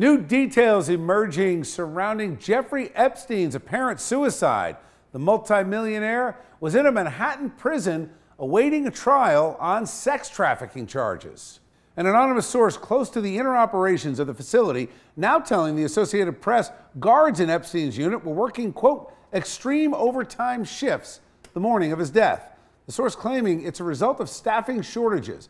New details emerging surrounding Jeffrey Epstein's apparent suicide. The multimillionaire was in a Manhattan prison awaiting a trial on sex trafficking charges. An anonymous source close to the inner operations of the facility now telling the Associated Press guards in Epstein's unit were working, quote, extreme overtime shifts the morning of his death. The source claiming it's a result of staffing shortages.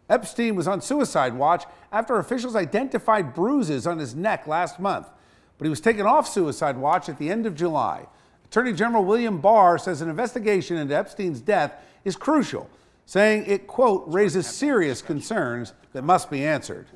Epstein was on suicide watch after officials identified bruises on his neck last month, but he was taken off suicide watch at the end of July. Attorney General William Barr says an investigation into Epstein's death is crucial, saying it, quote, raises serious concerns that must be answered.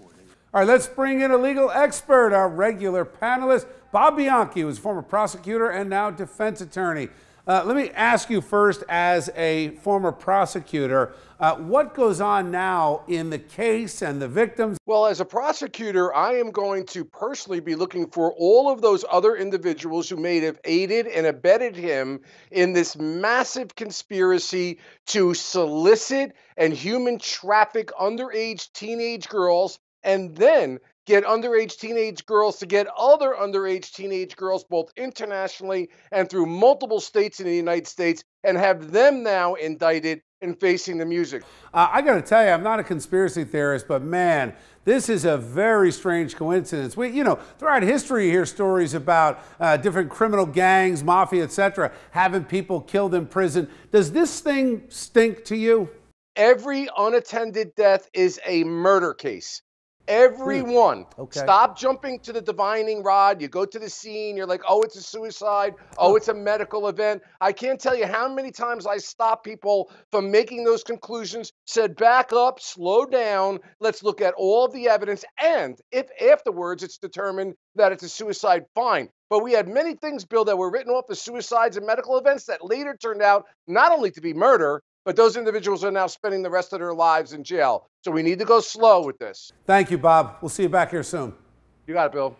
All right, let's bring in a legal expert, our regular panelist, Bob Bianchi, who is a former prosecutor and now defense attorney. Let me ask you first, as a former prosecutor, what goes on now in the case and the victims? Well, as a prosecutor, I am going to personally be looking for all of those other individuals who may have aided and abetted him in this massive conspiracy to solicit and human traffic underage teenage girls, and then get underage teenage girls to get other underage teenage girls, both internationally and through multiple states in the United States, and have them now indicted and facing the music. I got to tell you, I'm not a conspiracy theorist, but man, this is a very strange coincidence. Throughout history, you hear stories about different criminal gangs, mafia, etc., having people killed in prison. Does this thing stink to you? Every unattended death is a murder case. Everyone. Okay. Stop jumping to the divining rod. You go to the scene, you're like, oh, it's a suicide. Oh, it's a medical event. I can't tell you how many times I stop people from making those conclusions, said back up, slow down, let's look at all of the evidence, and if afterwards it's determined that it's a suicide, fine. But we had many things, Bill, that were written off as suicides and medical events that later turned out not only to be murder, but those individuals are now spending the rest of their lives in jail. So we need to go slow with this. Thank you, Bob. We'll see you back here soon. You got it, Bill.